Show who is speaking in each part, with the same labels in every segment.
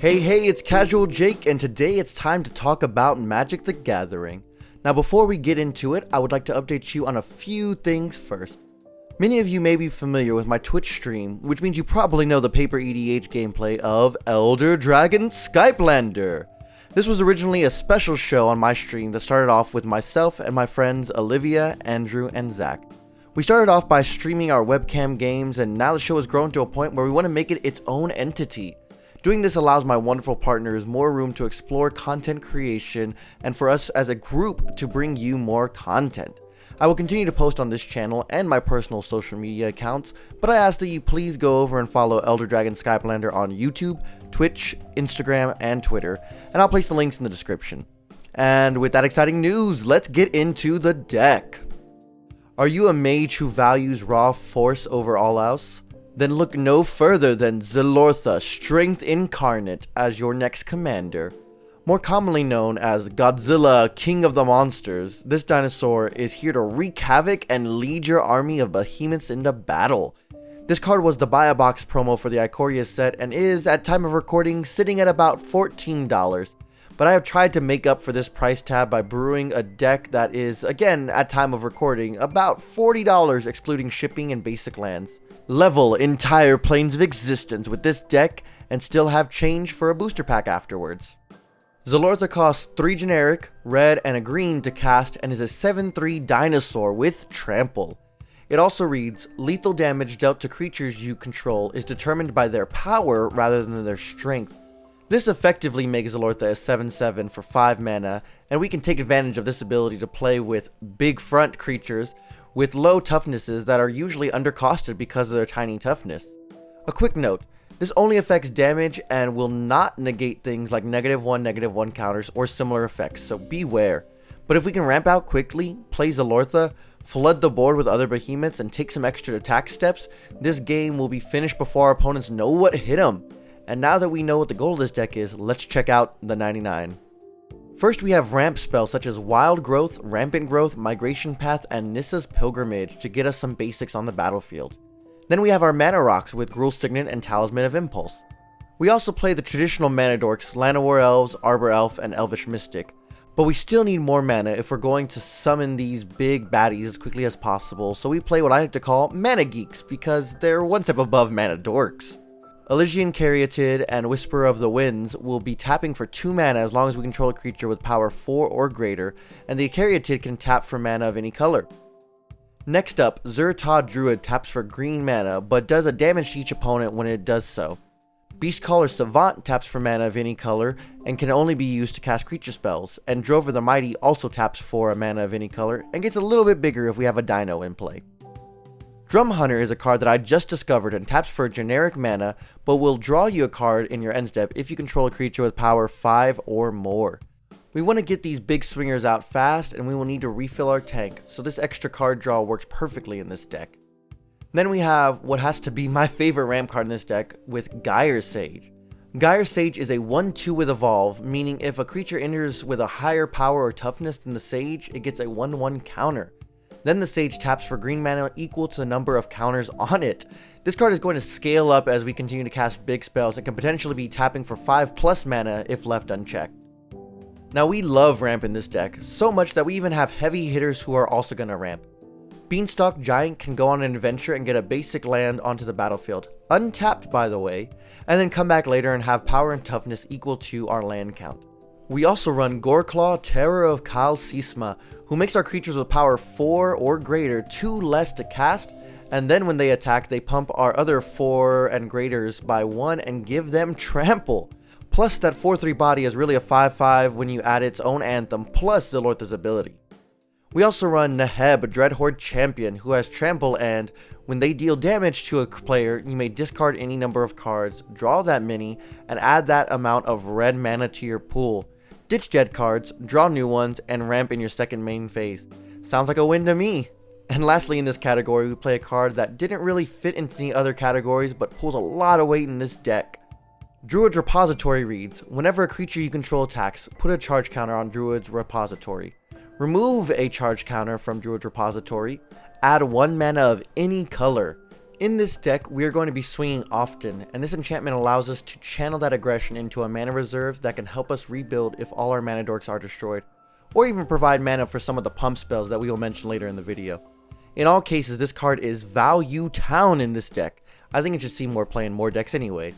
Speaker 1: Hey, it's Casual Jake, and today it's time to talk about Magic the Gathering. Now before we get into it, I would like to update you on a few things first. Many of you may be familiar with my Twitch stream, which means you probably know the paper EDH gameplay of Elder Dragon Skypelander. This was originally a special show on my stream that started off with myself and my friends Olivia, Andrew, and Zach. We started off by streaming our webcam games, and now the show has grown to a point where we want to make it its own entity. Doing this allows my wonderful partners more room to explore content creation and for us as a group to bring you more content. I will continue to post on this channel and my personal social media accounts, but I ask that you please go over and follow Elder Dragon Skypelander on YouTube, Twitch, Instagram, and Twitter, and I'll place the links in the description. And with that exciting news, let's get into the deck. Are you a mage who values raw force over all else? Then look no further than Zilortha, Strength Incarnate, as your next commander. More commonly known as Godzilla, King of the Monsters, this dinosaur is here to wreak havoc and lead your army of behemoths into battle. This card was the buy a box promo for the Ikoria set and is, at time of recording, sitting at about $14. But I have tried to make up for this price tab by brewing a deck that is, again, at time of recording, about $40 excluding shipping and basic lands. Level entire planes of existence with this deck and still have change for a booster pack afterwards. Zilortha costs 3 generic, red, and a green to cast and is a 7/3 dinosaur with trample. It also reads, lethal damage dealt to creatures you control is determined by their power rather than their strength. This effectively makes Zilortha a 7/7 for 5 mana, and we can take advantage of this ability to play with big front creatures with low toughnesses that are usually undercosted because of their tiny toughness. A quick note, this only affects damage and will not negate things like -1/-1 counters or similar effects, so beware. But if we can ramp out quickly, play Zilortha, flood the board with other behemoths, and take some extra attack steps, this game will be finished before our opponents know what hit them. And now that we know what the goal of this deck is, let's check out the 99. First, we have ramp spells such as Wild Growth, Rampant Growth, Migration Path, and Nissa's Pilgrimage to get us some basics on the battlefield. Then we have our mana rocks with Gruul Signet and Talisman of Impulse. We also play the traditional mana dorks, Llanowar Elves, Arbor Elf, and Elvish Mystic. But we still need more mana if we're going to summon these big baddies as quickly as possible, so we play what I like to call Mana Geeks because they're one step above Mana Dorks. Elysian Caryatid and Whisperer of the Winds will be tapping for 2 mana as long as we control a creature with power 4 or greater, and the Caryatid can tap for mana of any color. Next up, Zilortha Druid taps for green mana, but does a damage to each opponent when it does so. Beastcaller Savant taps for mana of any color, and can only be used to cast creature spells, and Drover the Mighty also taps for a mana of any color, and gets a little bit bigger if we have a dino in play. Drum Hunter is a card that I just discovered and taps for generic mana, but will draw you a card in your end step if you control a creature with power 5 or more. We want to get these big swingers out fast, and we will need to refill our tank, so this extra card draw works perfectly in this deck. Then we have what has to be my favorite ramp card in this deck with Gyre Sage. Gyre Sage is a 1/2 with Evolve, meaning if a creature enters with a higher power or toughness than the Sage, it gets a 1/1 counter. Then the Sage taps for green mana equal to the number of counters on it. This card is going to scale up as we continue to cast big spells and can potentially be tapping for 5+ mana if left unchecked. Now we love ramp in this deck, so much that we even have heavy hitters who are also going to ramp. Beanstalk Giant can go on an adventure and get a basic land onto the battlefield, untapped by the way, and then come back later and have power and toughness equal to our land count. We also run Goreclaw, Terror of Kal Sisma, who makes our creatures with power 4 or greater 2 less to cast, and then when they attack, they pump our other 4 and greaters by 1 and give them trample. Plus that 4/3 body is really a 5/5 when you add its own anthem plus Zilortha's ability. We also run Neheb, Dreadhorde Champion, who has trample, and when they deal damage to a player, you may discard any number of cards, draw that many, and add that amount of red mana to your pool. Ditch dead cards, draw new ones, and ramp in your second main phase. Sounds like a win to me. And lastly in this category, we play a card that didn't really fit into any other categories but pulls a lot of weight in this deck. Druid's Repository reads, whenever a creature you control attacks, put a charge counter on Druid's Repository. Remove a charge counter from Druid's Repository, add 1 mana of any color. In this deck, we are going to be swinging often, and this enchantment allows us to channel that aggression into a mana reserve that can help us rebuild if all our mana dorks are destroyed, or even provide mana for some of the pump spells that we will mention later in the video. In all cases, this card is Value Town in this deck. I think it should see more play in more decks anyway.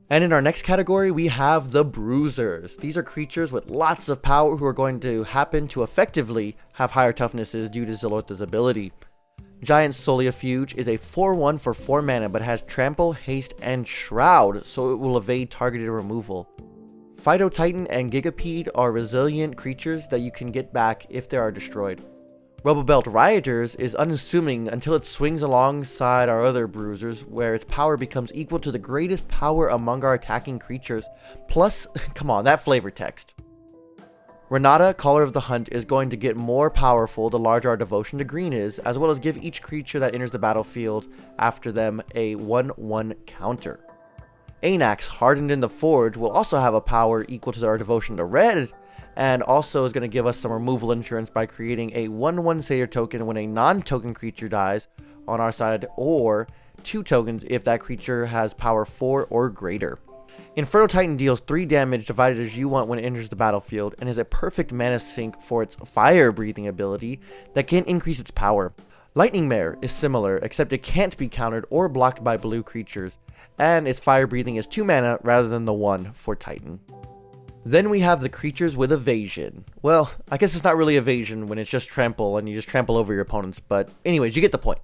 Speaker 1: And in our next category, we have the Bruisers. These are creatures with lots of power who are going to happen to effectively have higher toughnesses due to Zilortha's ability. Giant Solifuge is a 4/1 for 4 mana but has Trample, Haste, and Shroud, so it will evade targeted removal. Phytotitan and Gigapede are resilient creatures that you can get back if they are destroyed. Rubblebelt Rioters is unassuming until it swings alongside our other Bruisers, where its power becomes equal to the greatest power among our attacking creatures, plus, come on, that flavor text. Renata, Caller of the Hunt, is going to get more powerful the larger our devotion to green is, as well as give each creature that enters the battlefield after them a 1/1 counter. Anax, Hardened in the Forge, will also have a power equal to our devotion to red, and also is going to give us some removal insurance by creating a 1/1 satyr token when a non-token creature dies on our side, or 2 tokens if that creature has power 4 or greater. Inferno Titan deals 3 damage divided as you want when it enters the battlefield, and is a perfect mana sink for its fire breathing ability that can increase its power. Lightning Mare is similar, except it can't be countered or blocked by blue creatures, and its fire breathing is 2 mana rather than the 1 for Titan. Then we have the creatures with Evasion. Well, I guess it's not really Evasion when it's just trample and you just trample over your opponents, but anyways, you get the point.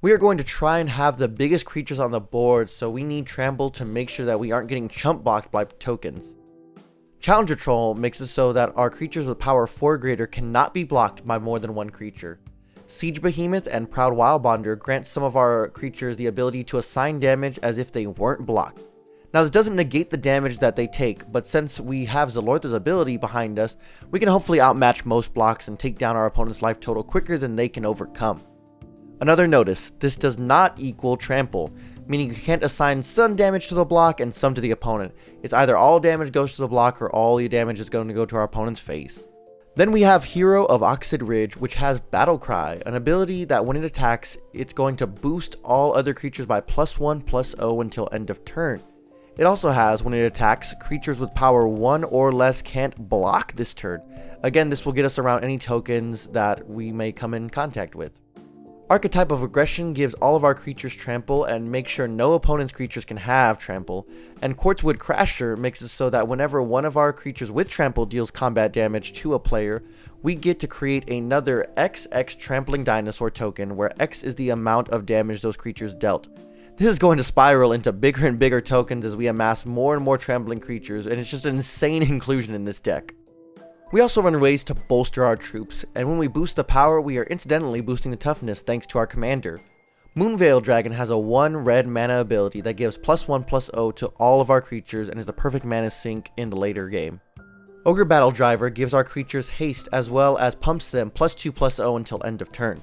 Speaker 1: We are going to try and have the biggest creatures on the board, so we need trample to make sure that we aren't getting chump blocked by tokens. Challenger Troll makes it so that our creatures with power 4 or greater cannot be blocked by more than one creature. Siege Behemoth and Proud Wildbonder grant some of our creatures the ability to assign damage as if they weren't blocked. Now, this doesn't negate the damage that they take, but since we have Zilortha's ability behind us, we can hopefully outmatch most blocks and take down our opponent's life total quicker than they can overcome. Another notice, this does not equal trample, meaning you can't assign some damage to the block and some to the opponent. It's either all damage goes to the block or all the damage is going to go to our opponent's face. Then we have Hero of Oxid Ridge, which has Battle Cry, an ability that when it attacks, it's going to boost all other creatures by +1/+0 until end of turn. It also has, when it attacks, creatures with power 1 or less can't block this turn. Again, this will get us around any tokens that we may come in contact with. Archetype of Aggression gives all of our creatures trample and makes sure no opponent's creatures can have trample, and Quartzwood Crasher makes it so that whenever one of our creatures with trample deals combat damage to a player, we get to create another XX Trampling Dinosaur token, where X is the amount of damage those creatures dealt. This is going to spiral into bigger and bigger tokens as we amass more and more trampling creatures, and it's just an insane inclusion in this deck. We also run ways to bolster our troops, and when we boost the power, we are incidentally boosting the toughness thanks to our commander. Moonveil Dragon has a 1 red mana ability that gives +1/+0 to all of our creatures and is the perfect mana sink in the later game. Ogre Battle Driver gives our creatures haste as well as pumps them +2/+0 until end of turn.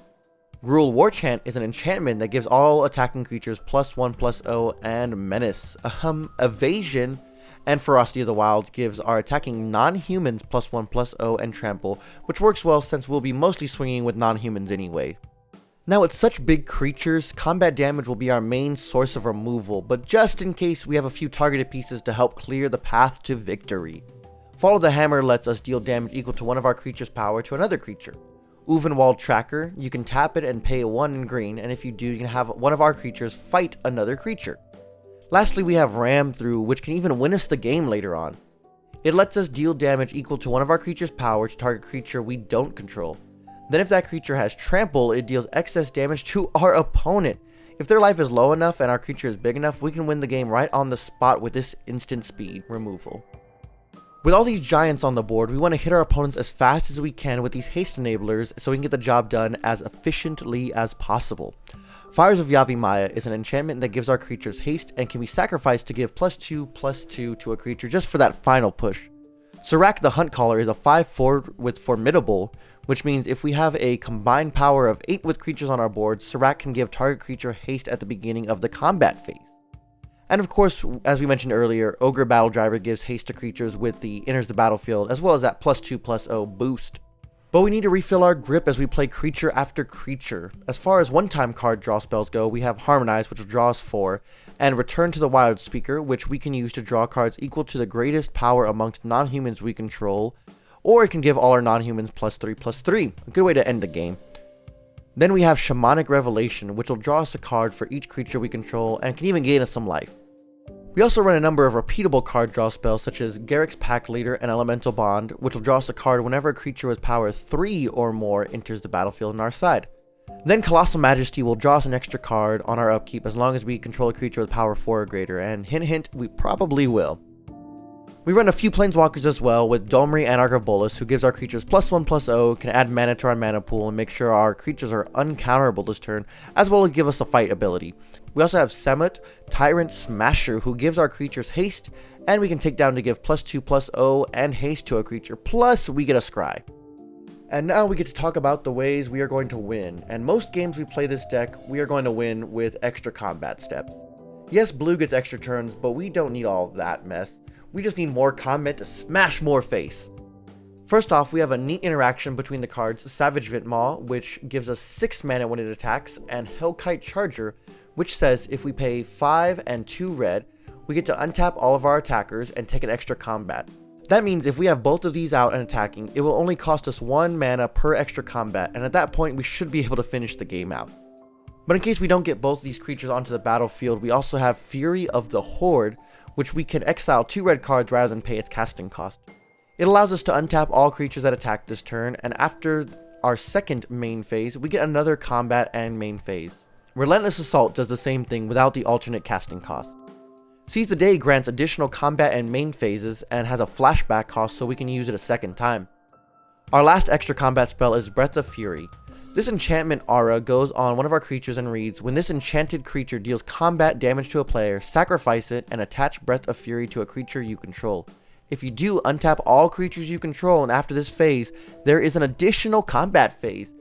Speaker 1: Gruul Warchant is an enchantment that gives all attacking creatures +1/+0 and menace. Evasion and Ferocity of the Wilds gives our attacking non-humans +1/+0 and trample, which works well since we'll be mostly swinging with non-humans anyway. Now, with such big creatures, combat damage will be our main source of removal, but just in case, we have a few targeted pieces to help clear the path to victory. Follow the Hammer lets us deal damage equal to one of our creature's power to another creature. Uvenwald Tracker, you can tap it and pay 1 in green, and if you do, you can have one of our creatures fight another creature. Lastly, we have Ram Through, which can even win us the game later on. It lets us deal damage equal to one of our creature's power to target creature we don't control. Then if that creature has trample, it deals excess damage to our opponent. If their life is low enough and our creature is big enough, we can win the game right on the spot with this instant speed removal. With all these giants on the board, we want to hit our opponents as fast as we can with these haste enablers so we can get the job done as efficiently as possible. Fires of Yavimaya is an enchantment that gives our creatures haste and can be sacrificed to give +2/+2 to a creature just for that final push. Serac the Hunt Caller is a 5/4 with Formidable, which means if we have a combined power of 8 with creatures on our board, Serac can give target creature haste at the beginning of the combat phase. And of course, as we mentioned earlier, Ogre Battle Driver gives haste to creatures with the enters the battlefield, as well as that +2/+0 boost. But we need to refill our grip as we play creature after creature. As far as one-time card draw spells go, we have Harmonize, which will draw us 4, and Return to the Wild Speaker, which we can use to draw cards equal to the greatest power amongst non-humans we control, or it can give all our non-humans +3/+3, a good way to end the game. Then we have Shamanic Revelation, which will draw us a card for each creature we control and can even gain us some life. We also run a number of repeatable card draw spells such as Garruk's Pack Leader and Elemental Bond, which will draw us a card whenever a creature with power 3 or more enters the battlefield on our side. Then Colossal Majesty will draw us an extra card on our upkeep as long as we control a creature with power 4 or greater, and hint hint, we probably will. We run a few Planeswalkers as well, with Domri Anarch of Bolas, who gives our creatures +1/+0, can add mana to our mana pool and make sure our creatures are uncounterable this turn, as well as give us a fight ability. We also have Semut, Tyrant Smasher, who gives our creatures haste, and we can take down to give +2/+0 and haste to a creature, plus we get a scry. And now we get to talk about the ways we are going to win, and most games we play this deck, we are going to win with extra combat steps. Yes, blue gets extra turns, but we don't need all that mess. We just need more combat to smash more face. First off, we have a neat interaction between the cards Savage Vintmaw, which gives us 6 mana when it attacks, and Hellkite Charger, which says if we pay 5 and 2 red, we get to untap all of our attackers and take an extra combat. That means if we have both of these out and attacking, it will only cost us 1 mana per extra combat, and at that point we should be able to finish the game out. But in case we don't get both of these creatures onto the battlefield, we also have Fury of the Horde, which we can exile 2 red cards rather than pay its casting cost. It allows us to untap all creatures that attack this turn, and after our second main phase, we get another combat and main phase. Relentless Assault does the same thing without the alternate casting cost. Seize the Day grants additional combat and main phases and has a flashback cost so we can use it a second time. Our last extra combat spell is Breath of Fury. This enchantment aura goes on one of our creatures and reads, when this enchanted creature deals combat damage to a player, sacrifice it and attach Breath of Fury to a creature you control. If you do, untap all creatures you control, and after this phase, there is an additional combat phase.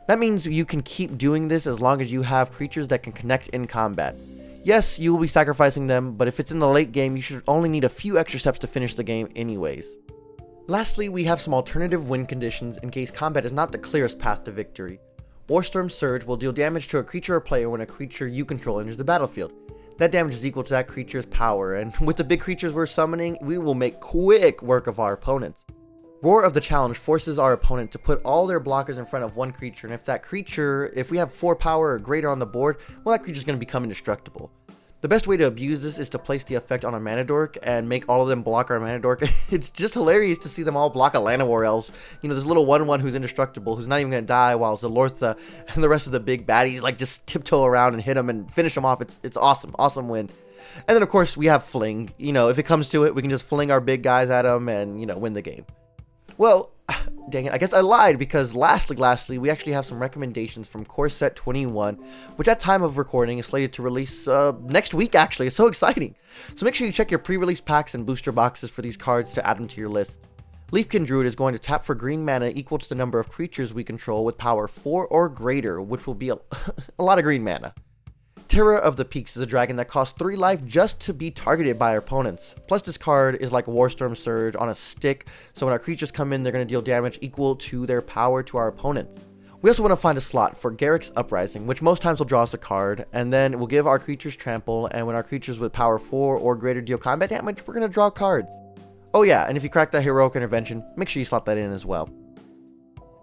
Speaker 1: That means you can keep doing this as long as you have creatures that can connect in combat. Yes, you will be sacrificing them, but if it's in the late game, you should only need a few extra steps to finish the game anyways. Lastly, we have some alternative win conditions in case combat is not the clearest path to victory. Warstorm Surge will deal damage to a creature or player when a creature you control enters the battlefield. That damage is equal to that creature's power, and with the big creatures we're summoning, we will make quick work of our opponents. Roar of the Challenge forces our opponent to put all their blockers in front of one creature, and if we have 4 power or greater on the board, well, that creature's going to become indestructible. The best way to abuse this is to place the effect on a mana dork and make all of them block our mana dork. It's just hilarious to see them all block a Llanowar Elves. You know, this little 1/1 who's indestructible, who's not even going to die, while Zilortha and the rest of the big baddies like just tiptoe around and hit them and finish them off. It's awesome. Awesome win. And then of course we have Fling. You know, if it comes to it, we can just fling our big guys at them and, you know, win the game. Well, dang it, I guess I lied, because lastly, we actually have some recommendations from Core Set 21, which at time of recording is slated to release next week actually. It's so exciting. So make sure you check your pre-release packs and booster boxes for these cards to add them to your list. Leafkin Druid is going to tap for green mana equal to the number of creatures we control with power 4 or greater, which will be a lot of green mana. Terror of the Peaks is a dragon that costs 3 life just to be targeted by our opponents. Plus this card is like Warstorm Surge on a stick, so when our creatures come in, they're going to deal damage equal to their power to our opponents. We also want to find a slot for Garruk's Uprising, which most times will draw us a card, and then we'll give our creatures trample, and when our creatures with power 4 or greater deal combat damage, we're going to draw cards. Oh yeah, and if you crack that Heroic Intervention, make sure you slot that in as well.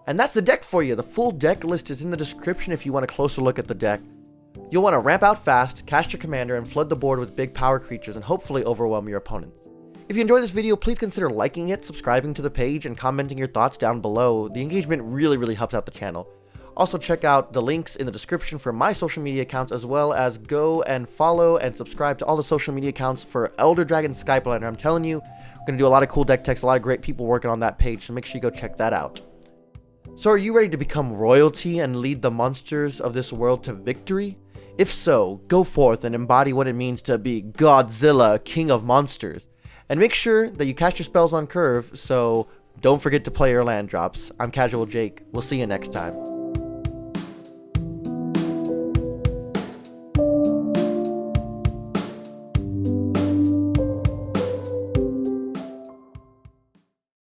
Speaker 1: And that's the deck for you. The full deck list is in the description if you want a closer look at the deck. You'll want to ramp out fast, cast your commander, and flood the board with big power creatures and hopefully overwhelm your opponents. If you enjoyed this video, please consider liking it, subscribing to the page, and commenting your thoughts down below. The engagement really helps out the channel. Also check out the links in the description for my social media accounts, as well as go and follow and subscribe to all the social media accounts for Elder Dragon Skypelander. I'm telling you, we're going to do a lot of cool deck techs, a lot of great people working on that page, so make sure you go check that out. So are you ready to become royalty and lead the monsters of this world to victory? If so, go forth and embody what it means to be Godzilla, King of Monsters. And make sure that you cast your spells on curve, so don't forget to play your land drops. I'm Casual Jake. We'll see you next time.